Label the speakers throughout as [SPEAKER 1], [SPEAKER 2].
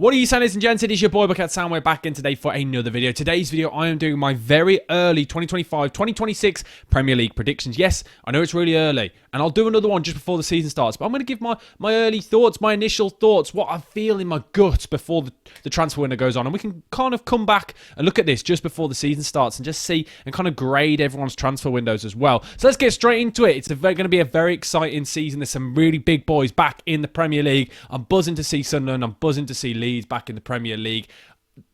[SPEAKER 1] What are you saying, ladies and gents? It is your boy BucketHatSam. We're back in today for another video. Today's video, I am doing my very early 2025-2026 Premier League predictions. Yes, I know it's really early, and I'll do another one just before the season starts, but I'm going to give my early thoughts, my initial thoughts, what I feel in my gut before the transfer window goes on, and we can kind of come back and look at this just before the season starts and just see and kind of grade everyone's transfer windows as well. So let's get straight into it. It's going to be a very exciting season. There's some really big boys back in the Premier League. I'm buzzing to see Sunderland. I'm buzzing to see Leeds back in the Premier League.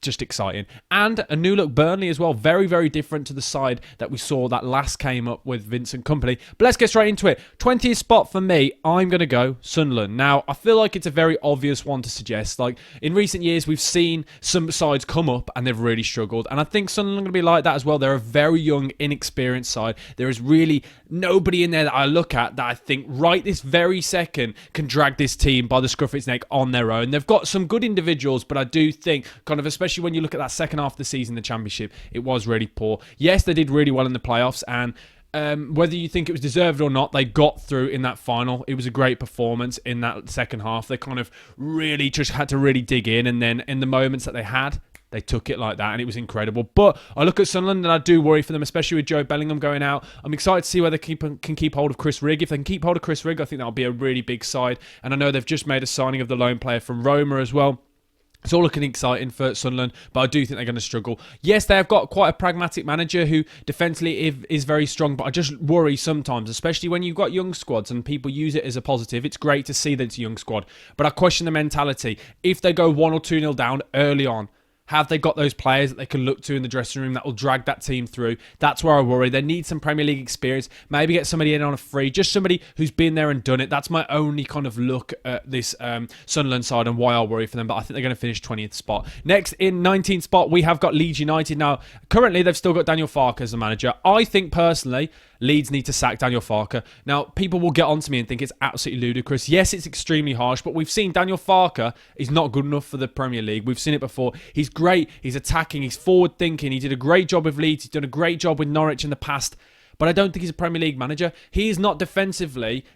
[SPEAKER 1] Just exciting. And a new look Burnley as well. Very, very different to the side that we saw that last came up with Vincent Kompany. But let's get straight into it. 20th spot for me, I'm going to go Sunderland. Now, I feel like it's a very obvious one to suggest. Like, in recent years, we've seen some sides come up and they've really struggled. And I think Sunderland are going to be like that as well. They're a very young, inexperienced side. There is really nobody in there that I look at that I think right this very second can drag this team by the scruff of its neck on their own. They've got some good individuals, but I do think kind of especially when you look at that second half of the season, the Championship, it was really poor. Yes, they did really well in the playoffs, and whether you think it was deserved or not, they got through in that final. It was a great performance in that second half. They kind of really just had to really dig in, and then in the moments that they had, they took it like that, and it was incredible. But I look at Sunderland, and I do worry for them, especially with Joe Bellingham going out. I'm excited to see whether they can keep hold of Chris Rigg. If they can keep hold of Chris Rigg, I think that'll be a really big side. And I know they've just made a signing of the loan player from Roma as well. It's all looking exciting for Sunderland, but I do think they're going to struggle. Yes, they have got quite a pragmatic manager who defensively is very strong, but I just worry sometimes, especially when you've got young squads and people use it as a positive. It's great to see that it's a young squad, but I question the mentality. If they go 1 or 2-0 down early on, have they got those players that they can look to in the dressing room that will drag that team through? That's where I worry. They need some Premier League experience. Maybe get somebody in on a free. Just somebody who's been there and done it. That's my only kind of look at this Sunderland side and why I worry for them. But I think they're going to finish 20th spot. Next, in 19th spot, we have got Leeds United. Now, currently, they've still got Daniel Farke as the manager. I think, personally, Leeds need to sack Daniel Farke. Now, people will get onto me and think it's absolutely ludicrous. Yes, it's extremely harsh, but we've seen Daniel Farke is not good enough for the Premier League. We've seen it before. He's great. He's attacking. He's forward-thinking. He did a great job with Leeds. He's done a great job with Norwich in the past. But I don't think he's a Premier League manager. He is not defensively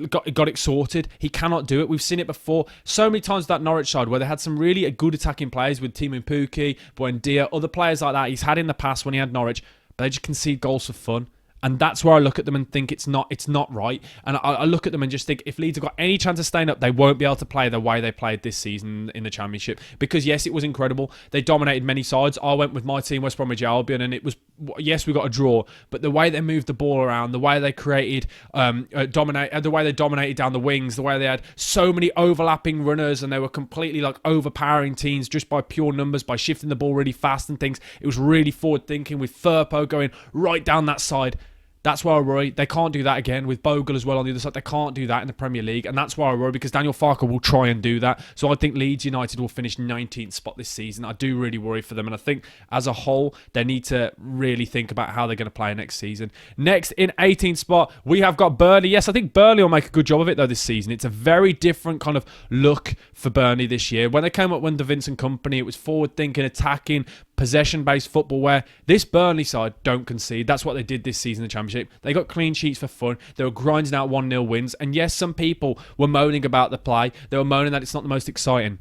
[SPEAKER 1] got it sorted. He cannot do it. We've seen it before so many times with that Norwich side where they had some really good attacking players with Timu Pukki, Buendia, other players like that he's had in the past when he had Norwich, but they just concede goals for fun. And that's where I look at them and think it's not right. And I look at them and just think if Leeds have got any chance of staying up, they won't be able to play the way they played this season in the Championship. Because, yes, it was incredible. They dominated many sides. I went with my team, West Bromwich Albion, and it was, yes, we got a draw. But the way they moved the ball around, the way they created, the way they dominated down the wings, the way they had so many overlapping runners, and they were completely like overpowering teams just by pure numbers, by shifting the ball really fast and things. It was really forward thinking with Firpo going right down that side. That's why I worry. They can't do that again with Bogle as well on the other side. They can't do that in the Premier League. And that's why I worry, because Daniel Farke will try and do that. So I think Leeds United will finish 19th spot this season. I do really worry for them. And I think as a whole, they need to really think about how they're going to play next season. Next, in 18th spot, we have got Burnley. Yes, I think Burnley will make a good job of it, though, this season. It's a very different kind of look for Burnley this year. When they came up with the Vincent Kompany, it was forward-thinking, attacking, possession-based football, where this Burnley side don't concede. That's what they did this season in the Championship. They got clean sheets for fun. They were grinding out 1-0 wins. And yes, some people were moaning about the play. They were moaning that it's not the most exciting.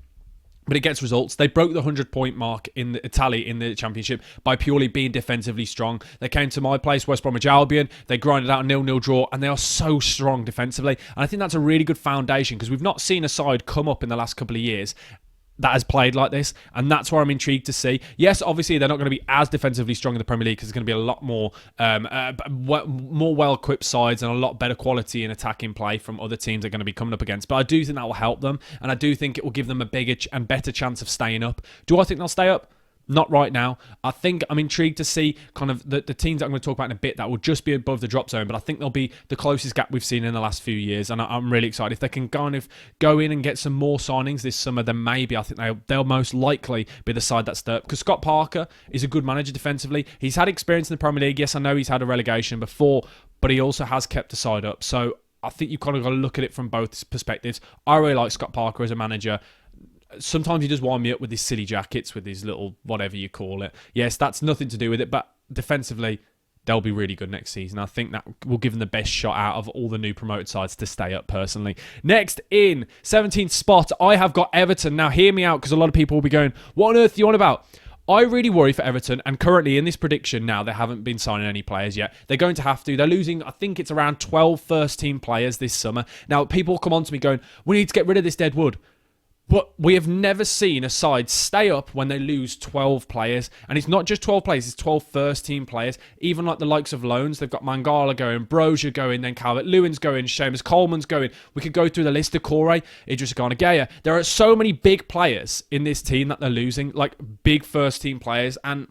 [SPEAKER 1] But it gets results. They broke the 100-point mark in the tally in the Championship by purely being defensively strong. They came to my place, West Bromwich Albion. They grinded out a 0-0 draw, and they are so strong defensively. And I think that's a really good foundation, because we've not seen a side come up in the last couple of years that has played like this, and that's where I'm intrigued to see. Yes, obviously they're not going to be as defensively strong in the Premier League, because there's going to be a lot more well-equipped sides and a lot better quality in attacking play from other teams they're going to be coming up against. But I do think that will help them, and I do think it will give them a bigger and better chance of staying up. Do I think they'll stay up? Not right now. I think I'm intrigued to see kind of the teams that I'm going to talk about in a bit that will just be above the drop zone, but I think they'll be the closest gap we've seen in the last few years, and I'm really excited. If they can kind of go in and get some more signings this summer, then maybe I think they'll most likely be the side that's there. Because Scott Parker is a good manager defensively. He's had experience in the Premier League. Yes, I know he's had a relegation before, but he also has kept the side up. So I think you've kind of got to look at it from both perspectives. I really like Scott Parker as a manager. Sometimes he does wind me up with his silly jackets, with his little whatever you call it. Yes, that's nothing to do with it, but defensively, they'll be really good next season. I think that will give them the best shot out of all the new promoted sides to stay up, personally. Next, in 17th spot, I have got Everton. Now, hear me out, because a lot of people will be going, what on earth are you on about? I really worry for Everton, and currently in this prediction now, they haven't been signing any players yet. They're going to have to. They're losing, I think it's around 12 first-team players this summer. Now, people come on to me going, we need to get rid of this dead wood. But we have never seen a side stay up when they lose 12 players. And it's not just 12 players, it's 12 first-team players. Even like the likes of loans, they've got Mangala going, Brozier going, then Calvert-Lewin's going, Seamus Coleman's going. We could go through the list of Corey, Idris Gana. There are so many big players in this team that they're losing, like big first-team players. And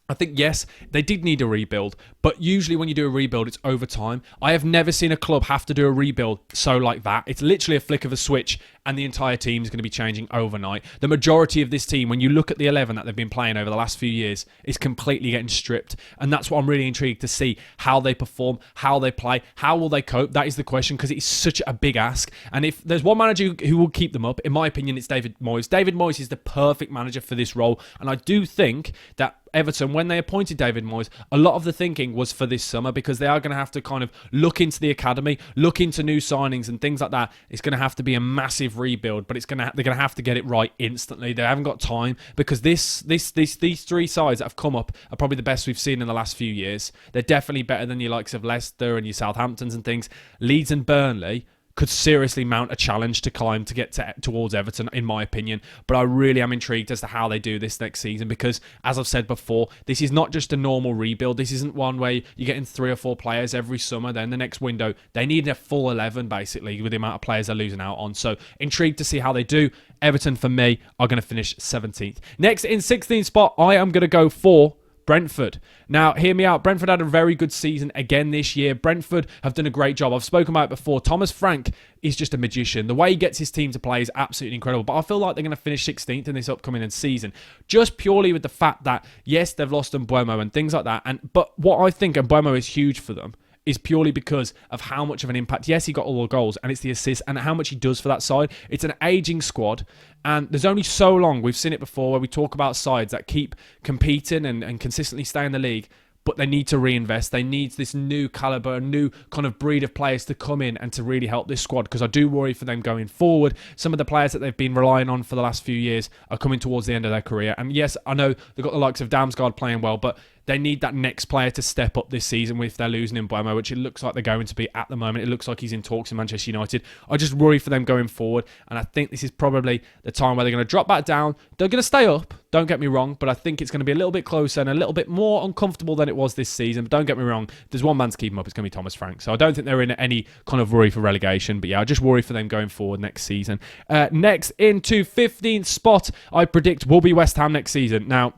[SPEAKER 1] I think, yes, they did need a rebuild, but usually when you do a rebuild, it's over time. I have never seen a club have to do a rebuild so like that. It's literally a flick of a switch and the entire team is going to be changing overnight. The majority of this team, when you look at the 11 that they've been playing over the last few years, is completely getting stripped. And that's what I'm really intrigued to see, how they perform, how they play, how will they cope? That is the question, because it's such a big ask. And if there's one manager who will keep them up, in my opinion, it's David Moyes. David Moyes is the perfect manager for this role. And I do think that Everton, when they appointed David Moyes, a lot of the thinking was for this summer, because they are going to have to kind of look into the academy, look into new signings and things like that. It's going to have to be a massive rebuild, but they're going to have to get it right instantly. They haven't got time, because these three sides that have come up are probably the best we've seen in the last few years. They're definitely better than your likes of Leicester and your Southamptons and things. Leeds and Burnley could seriously mount a challenge to climb to get towards Everton, in my opinion. But I really am intrigued as to how they do this next season, because, as I've said before, this is not just a normal rebuild. This isn't one where you're getting 3 or 4 players every summer. Then the next window, they need a full 11, basically, with the amount of players they're losing out on. So intrigued to see how they do. Everton, for me, are going to finish 17th. Next, in 16th spot, I am going to go for Brentford. Now, hear me out. Brentford had a very good season again this year. Brentford have done a great job. I've spoken about it before. Thomas Frank is just a magician. The way he gets his team to play is absolutely incredible. But I feel like they're going to finish 16th in this upcoming season, just purely with the fact that, yes, they've lost Mbeumo and things like that. But what I think Mbeumo is huge for them is purely because of how much of an impact. Yes, he got all the goals, and it's the assists and how much he does for that side. It's an aging squad, and there's only so long, we've seen it before, where we talk about sides that keep competing and consistently stay in the league, but they need to reinvest. They need this new caliber, a new kind of breed of players to come in and to really help this squad, because I do worry for them going forward. Some of the players that they've been relying on for the last few years are coming towards the end of their career. And yes, I know they've got the likes of Damsgaard playing well, but they need that next player to step up this season if they're losing Mbeumo, which it looks like they're going to be at the moment. It looks like he's in talks in Manchester United. I just worry for them going forward, and I think this is probably the time where they're going to drop back down. They're going to stay up, don't get me wrong, but I think it's going to be a little bit closer and a little bit more uncomfortable than it was this season. But don't get me wrong, there's one man to keep them up, it's going to be Thomas Frank. So I don't think they're in any kind of worry for relegation, but yeah, I just worry for them going forward next season. Next, into 15th spot, I predict will be West Ham next season. Now,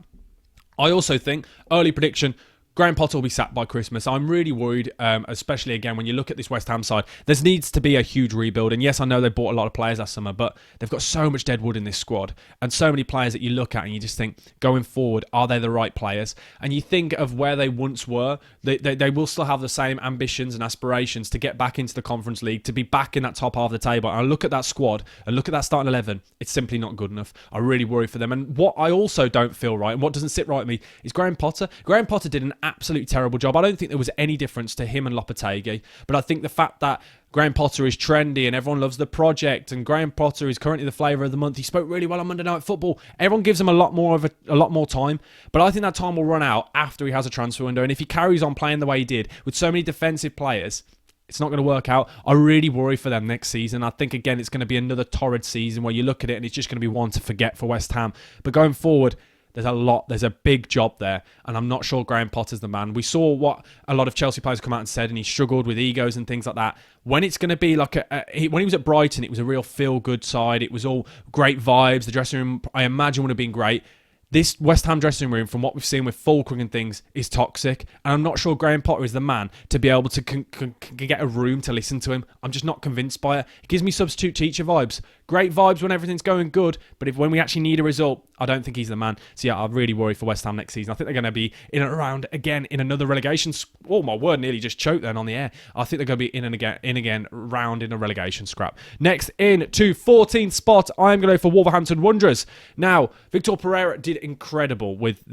[SPEAKER 1] I also think, early prediction, Graham Potter will be sacked by Christmas. I'm really worried, especially again when you look at this West Ham side. There needs to be a huge rebuild. And yes, I know they bought a lot of players last summer, but they've got so much dead wood in this squad and so many players that you look at and you just think, going forward, are they the right players? And you think of where they once were. They will still have the same ambitions and aspirations to get back into the Conference League, to be back in that top half of the table. And I look at that squad and look at that starting 11. It's simply not good enough. I really worry for them. And what I also don't feel right, and what doesn't sit right with me, is Graham Potter. Graham Potter did an absolutely terrible job. I don't think there was any difference to him and Lopetegui, but I think the fact that Graham Potter is trendy and everyone loves the project, and Graham Potter is currently the flavour of the month. He spoke really well on Monday Night Football. Everyone gives him a lot more time, but I think that time will run out after he has a transfer window. And if he carries on playing the way he did with so many defensive players, it's not going to work out. I really worry for them next season. I think, again, it's going to be another torrid season where you look at it and it's just going to be one to forget for West Ham. But going forward, there's a big job there, and I'm not sure Graham Potter's the man. We saw what a lot of Chelsea players come out and said, and he struggled with egos and things like that. When it's going to be like when he was at Brighton, it was a real feel-good side. It was all great vibes. The dressing room, I imagine, would have been great. This West Ham dressing room, from what we've seen with Fulcrum and things, is toxic. And I'm not sure Graham Potter is the man to be able to get a room to listen to him. I'm just not convinced by it. It gives me substitute teacher vibes. Great vibes when everything's going good, but when we actually need a result, I don't think he's the man. So yeah, I'm really worried for West Ham next season. I think they're going to be in and around again in another relegation. Oh my word, nearly just choked then on the air. I think they're going to be in again, round in a relegation scrap. Next in to 14th spot, I'm going to go for Wolverhampton Wanderers. Now, Victor Pereira did incredible with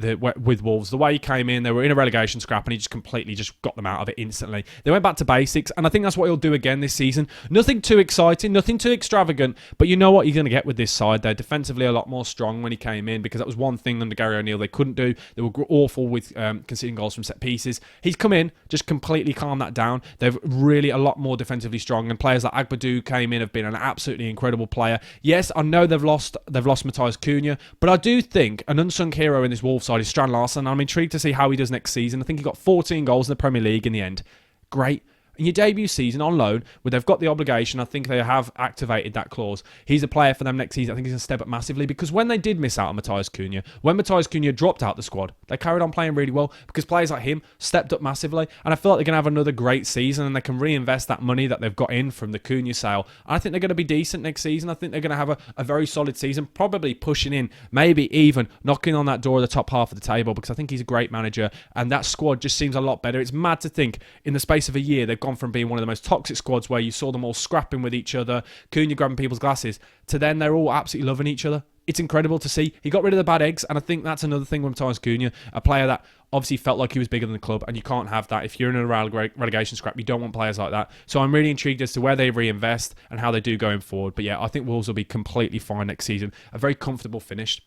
[SPEAKER 1] Wolves. The way he came in, they were in a relegation scrap, and he just completely just got them out of it instantly. They went back to basics, and I think that's what he'll do again this season. Nothing too exciting, nothing too extravagant, but you know what you're going to get with this side. They're defensively a lot more strong when he came in, because that was one thing under Gary O'Neill they couldn't do. They were awful with conceding goals from set pieces. He's come in, just completely calmed that down. They're really a lot more defensively strong, and players like Agbadou came in, have been an absolutely incredible player. Yes, I know they've lost Matthias Cunha, but I do think an unsung hero in this Wolves side is Strand Larsen. I'm intrigued to see how he does next season. I think he got 14 goals in the Premier League in the end. Great. In your debut season on loan, where they've got the obligation, I think they have activated that clause. He's a player for them next season. I think he's going to step up massively, because when they did miss out on Matthias Cunha, when Matthias Cunha dropped out the squad, they carried on playing really well, because players like him stepped up massively, and I feel like they're going to have another great season, and they can reinvest that money that they've got in from the Cunha sale. I think they're going to be decent next season. I think they're going to have a very solid season, probably pushing in, maybe even knocking on that door of the top half of the table, because I think he's a great manager, and that squad just seems a lot better. It's mad to think in the space of a year they've gone from being one of the most toxic squads, where you saw them all scrapping with each other, Cunha grabbing people's glasses, to then they're all absolutely loving each other. It's incredible to see. He got rid of the bad eggs, and I think that's another thing with Matthias Cunha, a player that obviously felt like he was bigger than the club, and you can't have that. If you're in a relegation scrap, you don't want players like that. So I'm really intrigued as to where they reinvest and how they do going forward. But yeah, I think Wolves will be completely fine next season. A very comfortable finish.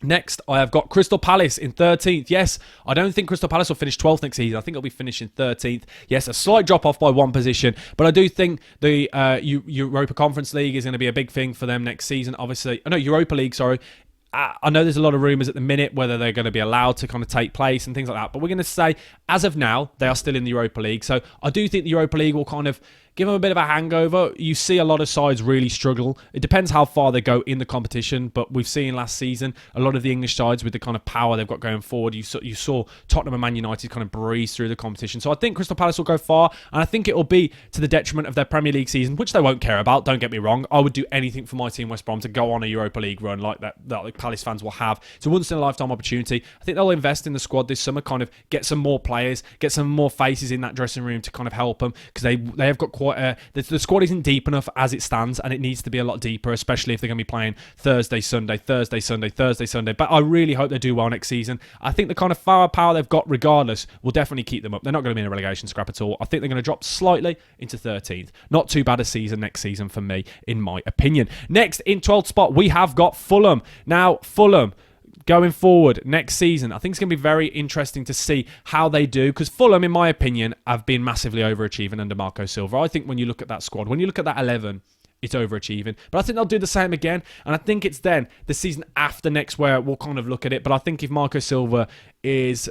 [SPEAKER 1] Next, I have got Crystal Palace in 13th. Yes, I don't think Crystal Palace will finish 12th next season. I think it'll be finishing 13th. Yes, a slight drop off by one position, but I do think the Europa Conference League is going to be a big thing for them next season. Obviously, no, Europa League, sorry. I know there's a lot of rumours at the minute whether they're going to be allowed to kind of take place and things like that, but we're going to say, as of now, they are still in the Europa League. So I do think the Europa League will kind of give them a bit of a hangover. You see a lot of sides really struggle. It depends how far they go in the competition, but we've seen last season a lot of the English sides with the kind of power they've got going forward. You saw Tottenham and Man United kind of breeze through the competition. So I think Crystal Palace will go far, and I think it will be to the detriment of their Premier League season, which they won't care about. Don't get me wrong. I would do anything for my team West Brom to go on a Europa League run like that like Palace fans will have. It's a once-in-a-lifetime opportunity. I think they'll invest in the squad this summer, kind of get some more players, get some more faces in that dressing room to kind of help them, because they have got quite a... The squad isn't deep enough as it stands, and it needs to be a lot deeper, especially if they're going to be playing Thursday, Sunday. But I really hope they do well next season. I think the kind of firepower they've got regardless will definitely keep them up. They're not going to be in a relegation scrap at all. I think they're going to drop slightly into 13th. Not too bad a season next season for me, in my opinion. Next, in 12th spot, we have got Fulham. Now, Fulham... going forward next season, I think it's going to be very interesting to see how they do, because Fulham, in my opinion, have been massively overachieving under Marco Silva. I think when you look at that squad, when you look at that 11, it's overachieving. But I think they'll do the same again, and I think it's then the season after next where we'll kind of look at it. But I think if Marco Silva is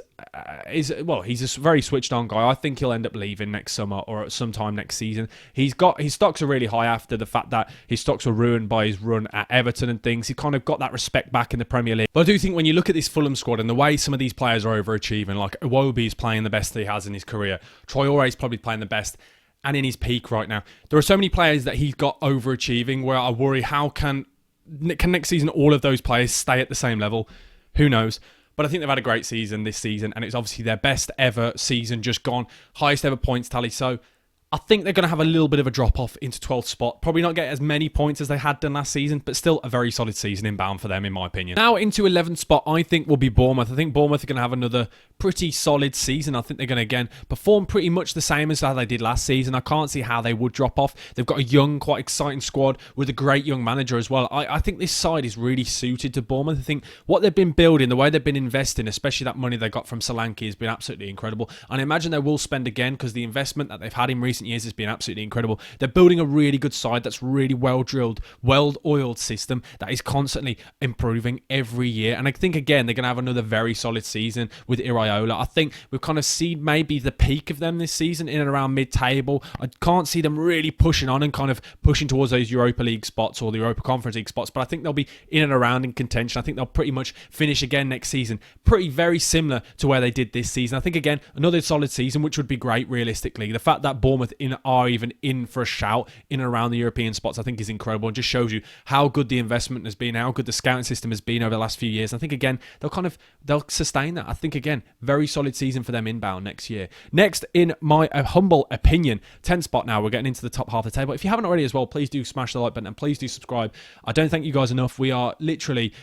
[SPEAKER 1] well, he's a very switched on guy. I think he'll end up leaving next summer or at some time next season. His stocks are really high after the fact that his stocks were ruined by his run at Everton and things. He kind of got that respect back in the Premier League. But I do think when you look at this Fulham squad and the way some of these players are overachieving, like Iwobi is playing the best that he has in his career, Traore is probably playing the best and in his peak right now. There are so many players that he's got overachieving where I worry, how can next season all of those players stay at the same level? Who knows? But I think they've had a great season this season, and it's obviously their best ever season just gone. Highest ever points tally. So I think they're going to have a little bit of a drop-off into 12th spot. Probably not get as many points as they had done last season, but still a very solid season inbound for them, in my opinion. Now into 11th spot, I think will be Bournemouth. I think Bournemouth are going to have another pretty solid season. I think they're going to, again, perform pretty much the same as how they did last season. I can't see how they would drop off. They've got a young, quite exciting squad with a great young manager as well. I think this side is really suited to Bournemouth. I think what they've been building, the way they've been investing, especially that money they got from Solanke, has been absolutely incredible. And I imagine they will spend again, because the investment that they've had in recent years has been absolutely incredible. They're building a really good side that's really well-drilled, well-oiled system that is constantly improving every year. And I think, again, they're going to have another very solid season with Iraola. I think we've kind of seen maybe the peak of them this season in and around mid-table. I can't see them really pushing on and kind of pushing towards those Europa League spots or the Europa Conference League spots, but I think they'll be in and around in contention. I think they'll pretty much finish again next season, very similar to where they did this season. I think, again, another solid season, which would be great realistically. The fact that Bournemouth Bournemouth are even in for a shout in and around the European spots, I think is incredible, and just shows you how good the investment has been, how good the scouting system has been over the last few years. I think again they'll sustain that. I think again very solid season for them inbound next year. Next, in my humble opinion, 10th spot. Now we're getting into the top half of the table. If you haven't already as well, please do smash the like button and please do subscribe. I don't thank you guys enough. We are literally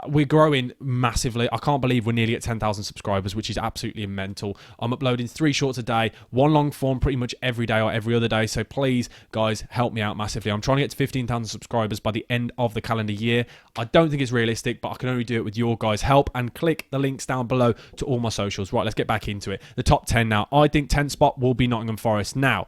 [SPEAKER 1] we're growing massively. I can't believe we're nearly at 10,000 subscribers, which is absolutely mental. I'm uploading 3 shorts a day, 1 long form pretty much every day or every other day. So please, guys, help me out massively. I'm trying to get to 15,000 subscribers by the end of the calendar year. I don't think it's realistic, but I can only do it with your guys' help. And click the links down below to all my socials. Right, let's get back into it. The top 10 now. I think 10th spot will be Nottingham Forest. Now,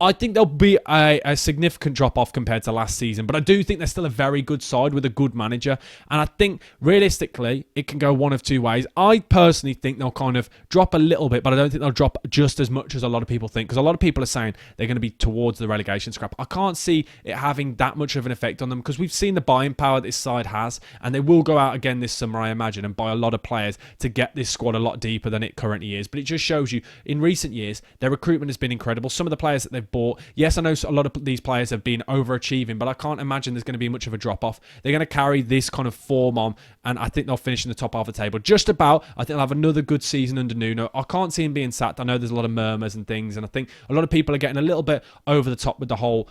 [SPEAKER 1] I think there'll be a significant drop-off compared to last season, but I do think they're still a very good side with a good manager, and I think realistically it can go one of two ways. I personally think they'll kind of drop a little bit, but I don't think they'll drop just as much as a lot of people think, because a lot of people are saying they're going to be towards the relegation scrap. I can't see it having that much of an effect on them, because we've seen the buying power this side has, and they will go out again this summer, I imagine, and buy a lot of players to get this squad a lot deeper than it currently is. But it just shows you, in recent years, their recruitment has been incredible. Some of the players that they've bought, yes, I know a lot of these players have been overachieving, but I can't imagine there's going to be much of a drop-off. They're going to carry this kind of form on, and I think they'll finish in the top half of the table. Just about. I think they'll have another good season under Nuno. I can't see him being sacked. I know there's a lot of murmurs and things, and I think a lot of people are getting a little bit over the top with the whole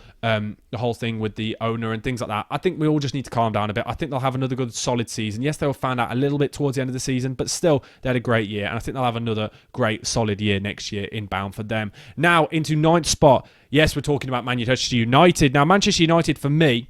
[SPEAKER 1] thing with the owner and things like that. I think we all just need to calm down a bit. I think they'll have another good, solid season. Yes, they'll find out a little bit towards the end of the season, but still, they had a great year, and I think they'll have another great, solid year next year inbound for them. Now, into 9th spot. Yes, we're talking about Manchester United. Now, Manchester United, for me,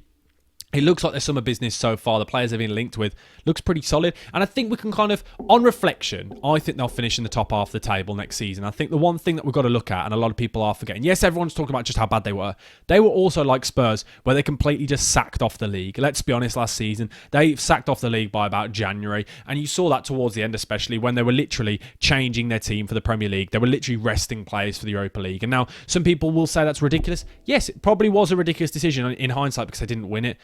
[SPEAKER 1] it looks like their summer business so far, the players they've been linked with, looks pretty solid. And I think we can kind of, on reflection, I think they'll finish in the top half of the table next season. I think the one thing that we've got to look at, and a lot of people are forgetting, yes, everyone's talking about just how bad they were. They were also like Spurs, where they completely just sacked off the league. Let's be honest, last season, they sacked off the league by about January. And you saw that towards the end, especially when they were literally changing their team for the Premier League. They were literally resting players for the Europa League. And now some people will say that's ridiculous. Yes, it probably was a ridiculous decision in hindsight because they didn't win it.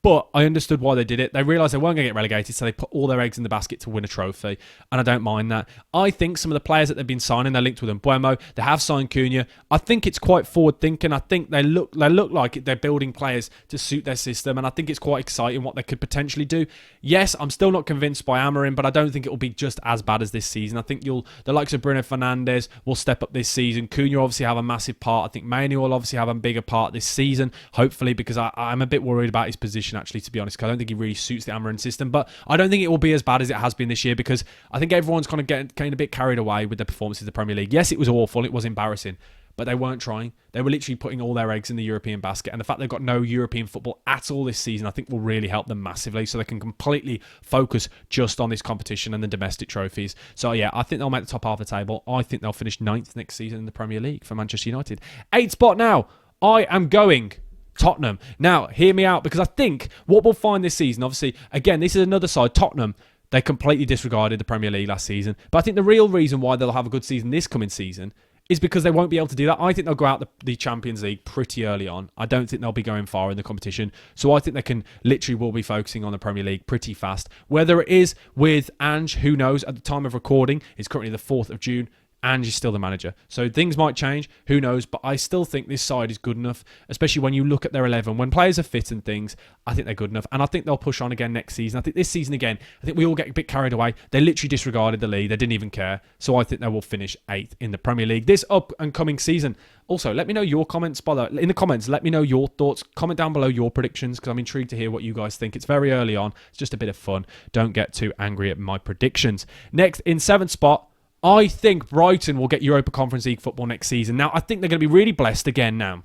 [SPEAKER 1] But I understood why they did it. They realised they weren't going to get relegated, so they put all their eggs in the basket to win a trophy. And I don't mind that. I think some of the players that they've been signing, they're linked with them. Buemo, they have signed Cunha. I think it's quite forward-thinking. I think they look like they're building players to suit their system. And I think it's quite exciting what they could potentially do. Yes, I'm still not convinced by Amorim, but I don't think it will be just as bad as this season. I think the likes of Bruno Fernandes will step up this season. Cunha obviously have a massive part. I think Mainoo will obviously have a bigger part this season, hopefully, because I'm a bit worried about his position, actually, to be honest, because I don't think he really suits the Amorim system. But I don't think it will be as bad as it has been this year, because I think everyone's kind of getting a bit carried away with the performances of the Premier League. Yes, it was awful. It was embarrassing. But they weren't trying. They were literally putting all their eggs in the European basket. And the fact they've got no European football at all this season, I think will really help them massively. So they can completely focus just on this competition and the domestic trophies. So yeah, I think they'll make the top half of the table. I think they'll finish 9th next season in the Premier League for Manchester United. 8th spot now. I am going Tottenham. Now, hear me out, because I think what we'll find this season, obviously, again, this is another side. Tottenham, they completely disregarded the Premier League last season. But I think the real reason why they'll have a good season this coming season is because they won't be able to do that. I think they'll go out the Champions League pretty early on. I don't think they'll be going far in the competition. So I think they will be focusing on the Premier League pretty fast. Whether it is with Ange, who knows? At the time of recording, it's currently the 4th of June. And he's still the manager. So things might change, who knows, but I still think this side is good enough, especially when you look at their 11. When players are fit and things, I think they're good enough. And I think they'll push on again next season. I think this season again, I think we all get a bit carried away. They literally disregarded the league. They didn't even care. So I think they will finish 8th in the Premier League this up and coming season. Also, let me know your comments in the comments. Let me know your thoughts. Comment down below your predictions, because I'm intrigued to hear what you guys think. It's very early on. It's just a bit of fun. Don't get too angry at my predictions. Next, in 7th spot, I think Brighton will get Europa Conference League football next season. Now, I think they're going to be really blessed again now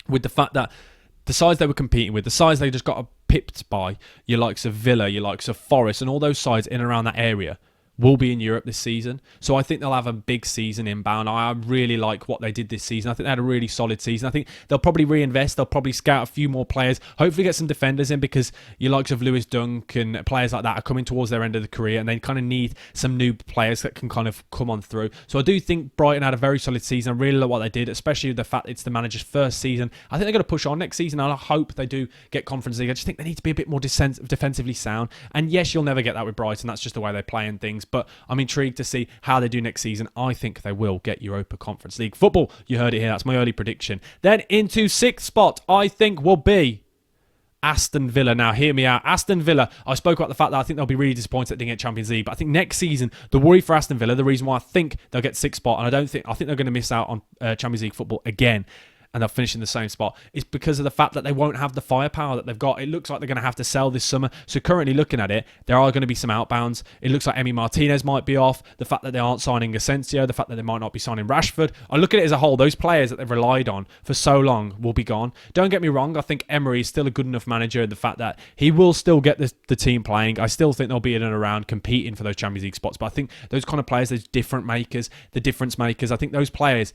[SPEAKER 1] with the fact that the sides they were competing with, the sides they just got pipped by, your likes of Villa, your likes of Forest, and all those sides in and around that area, will be in Europe this season. So I think they'll have a big season inbound. I really like what they did this season. I think they had a really solid season. I think they'll probably reinvest. They'll probably scout a few more players. Hopefully get some defenders in, because your likes of Lewis Dunk and players like that are coming towards their end of the career, and they kind of need some new players that can kind of come on through. So I do think Brighton had a very solid season. I really like what they did, especially with the fact it's the manager's first season. I think they're going to push on next season, and I hope they do get Conference League. I just think they need to be a bit more defensively sound. And yes, you'll never get that with Brighton. That's just the way they play and things. but I'm intrigued to see how they do next season. I think they will get Europa Conference League football. You heard it here. That's my early prediction. Then into 6th spot, I think will be Aston Villa. Now, hear me out. Aston Villa, I spoke about the fact that I think they'll be really disappointed that they didn't get Champions League, but I think next season, the worry for Aston Villa, the reason why I think they'll get 6th spot, and I think they're going to miss out on Champions League football again, and they'll finish in the same spot, is because of the fact that they won't have the firepower that they've got. It looks like they're going to have to sell this summer. So currently looking at it, there are going to be some outbounds. It looks like Emi Martinez might be off. The fact that they aren't signing Asensio, the fact that they might not be signing Rashford. I look at it as a whole. Those players that they've relied on for so long will be gone. Don't get me wrong. I think Emery is still a good enough manager. The fact that he will still get the team playing. I still think they'll be in and around competing for those Champions League spots. But I think those kind of players, those difference makers, I think those players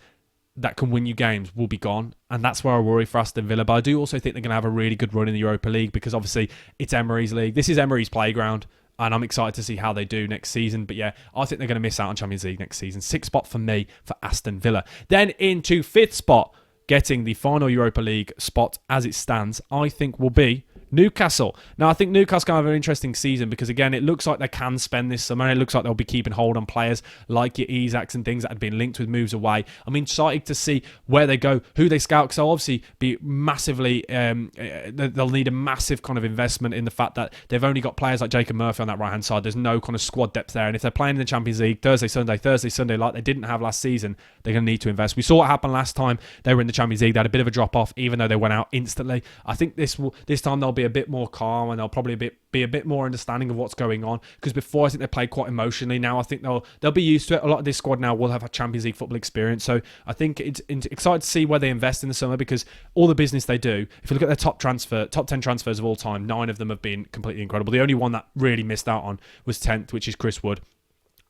[SPEAKER 1] that can win you games will be gone, and that's where I worry for Aston Villa. But I do also think they're going to have a really good run in the Europa League, because obviously it's Emery's league. This is Emery's playground, and I'm excited to see how they do next season. But yeah, I think they're going to miss out on Champions League next season. 6th spot for me for Aston Villa. Then into 5th spot, getting the final Europa League spot as it stands, I think will be Newcastle. Now, I think Newcastle can have an interesting season because, again, it looks like they can spend this summer. It looks like they'll be keeping hold on players like your Isaacs and things that had been linked with moves away. I'm excited to see where they go, who they scout, because they'll obviously be massively, they'll need a massive kind of investment in the fact that they've only got players like Jacob Murphy on that right-hand side. There's no kind of squad depth there. And if they're playing in the Champions League Thursday, Sunday, like they didn't have last season, they're going to need to invest. We saw what happened last time they were in the Champions League. They had a bit of a drop-off, even though they went out instantly. I think this time they'll be a bit more calm, and they'll probably be a bit more understanding of what's going on, because before I think they played quite emotionally. Now I think they'll be used to it. A lot of this squad now will have a Champions League football experience, so I think it's excited to see where they invest in the summer, because all the business they do, if you look at their top 10 transfers of all time, 9 of them have been completely incredible. The only one that really missed out on was 10th, which is Chris Wood.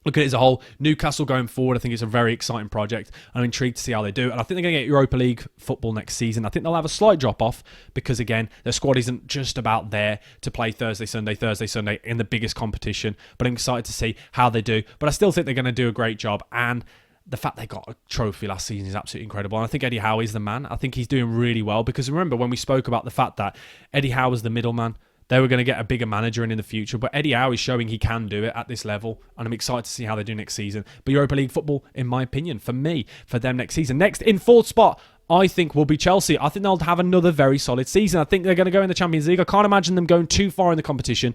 [SPEAKER 1] Look at it as a whole. Newcastle going forward, I think it's a very exciting project. I'm intrigued to see how they do. And I think they're going to get Europa League football next season. I think they'll have a slight drop-off because, again, their squad isn't just about there to play Thursday, Sunday in the biggest competition. But I'm excited to see how they do. But I still think they're going to do a great job. And the fact they got a trophy last season is absolutely incredible. And I think Eddie Howe is the man. I think he's doing really well. Because remember, when we spoke about the fact that Eddie Howe was the middleman, they were going to get a bigger manager in the future, but Eddie Howe is showing he can do it at this level, and I'm excited to see how they do next season. But Europa League football, in my opinion, for them next season. Next, in 4th spot, I think will be Chelsea. I think they'll have another very solid season. I think they're going to go in the Champions League. I can't imagine them going too far in the competition.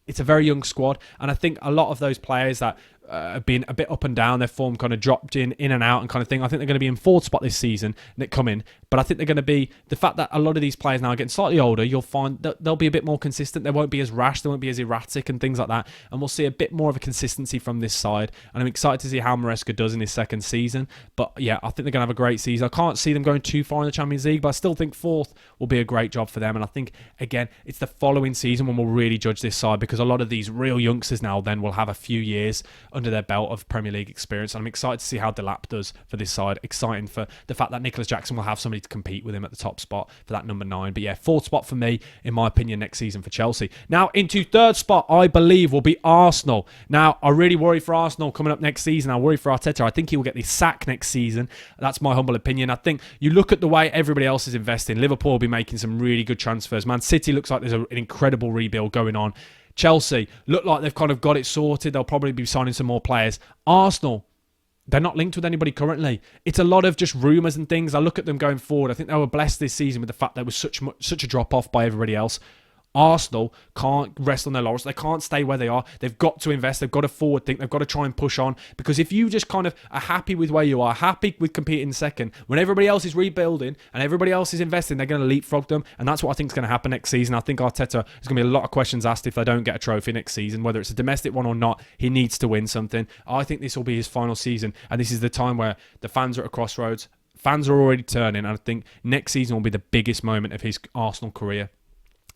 [SPEAKER 1] It's a very young squad, and I think a lot of those players that have been a bit up and down, their form kind of dropped in and out and kind of thing. I think they're going to be in 4th spot this season and come in. But I think they're going to be, the fact that a lot of these players now are getting slightly older, you'll find that they'll be a bit more consistent. They won't be as rash, they won't be as erratic and things like that. And we'll see a bit more of a consistency from this side. And I'm excited to see how Maresca does in his second season. But yeah, I think they're going to have a great season. I can't see them going too far in the Champions League, but I still think 4th will be a great job for them. And I think, again, it's the following season when we'll really judge this side, because a lot of these real youngsters now then will have a few years under their belt of Premier League experience. And I'm excited to see how Delap does for this side. Exciting for the fact that Nicholas Jackson will have somebody to compete with him at the top spot for that number 9. But yeah, 4th spot for me, in my opinion, next season for Chelsea. Now, into 3rd spot, I believe, will be Arsenal. Now, I really worry for Arsenal coming up next season. I worry for Arteta. I think he will get the sack next season. That's my humble opinion. I think you look at the way everybody else is investing. Liverpool will be making some really good transfers. Man City looks like there's an incredible rebuild going on. Chelsea look like they've kind of got it sorted. They'll probably be signing some more players. Arsenal, they're not linked with anybody currently. It's a lot of just rumours and things. I look at them going forward. I think they were blessed this season with the fact there was such a drop-off by everybody else. Arsenal can't rest on their laurels. They can't stay where they are. They've got to invest. They've got to forward think. They've got to try and push on. Because if you just kind of are happy with where you are, happy with competing second, when everybody else is rebuilding and everybody else is investing, they're going to leapfrog them. And that's what I think is going to happen next season. I think Arteta, there's going to be a lot of questions asked if they don't get a trophy next season, whether it's a domestic one or not. He needs to win something. I think this will be his final season. And this is the time where the fans are at a crossroads. Fans are already turning. And I think next season will be the biggest moment of his Arsenal career.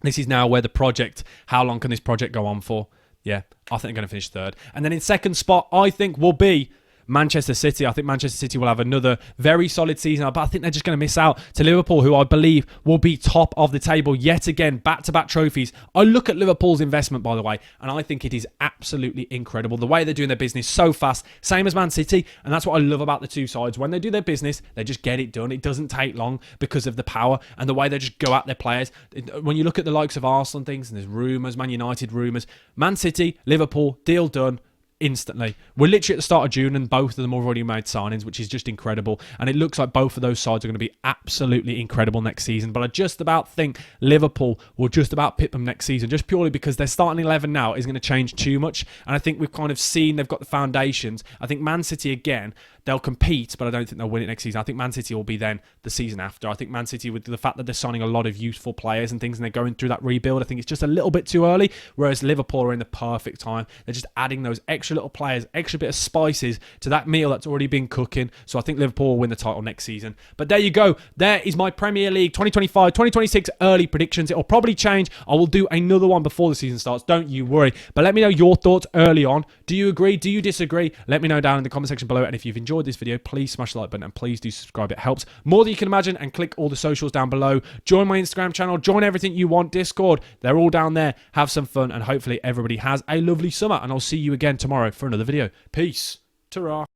[SPEAKER 1] This is now where the project, how long can this project go on for? Yeah, I think they're going to finish 3rd. And then in 2nd spot, I think will be Manchester City. I think Manchester City will have another very solid season, but I think they're just going to miss out to Liverpool, who I believe will be top of the table yet again, back-to-back trophies. I look at Liverpool's investment, by the way, and I think it is absolutely incredible. The way they're doing their business so fast, same as Man City, and that's what I love about the two sides. When they do their business, they just get it done. It doesn't take long because of the power and the way they just go at their players. When you look at the likes of Arsenal and things, and there's rumours, Man United rumours, Man City, Liverpool, deal done. instantly. We're literally at the start of June and both of them have already made signings, which is just incredible. And it looks like both of those sides are going to be absolutely incredible next season. But I just about think Liverpool will just about pit them next season, just purely because their starting 11 now is going to change too much. And I think we've kind of seen they've got the foundations. I think Man City, again, they'll compete, but I don't think they'll win it next season. I think Man City will be then the season after. I think Man City, with the fact that they're signing a lot of youthful players and things and they're going through that rebuild, I think it's just a little bit too early, whereas Liverpool are in the perfect time. They're just adding those extra little players, extra bit of spices to that meal that's already been cooking. So I think Liverpool will win the title next season. But there you go. There is my Premier League 2025-2026 early predictions. It'll probably change. I will do another one before the season starts. Don't you worry. But let me know your thoughts early on. Do you agree? Do you disagree? Let me know down in the comment section below. And if you've enjoyed this video, please smash the like button and please do subscribe. It helps more than you can imagine. And click all the socials down below. Join my Instagram channel. Join everything you want. Discord. They're all down there. Have some fun. And hopefully everybody has a lovely summer. And I'll see you again tomorrow for another video. Peace. Ta-ra.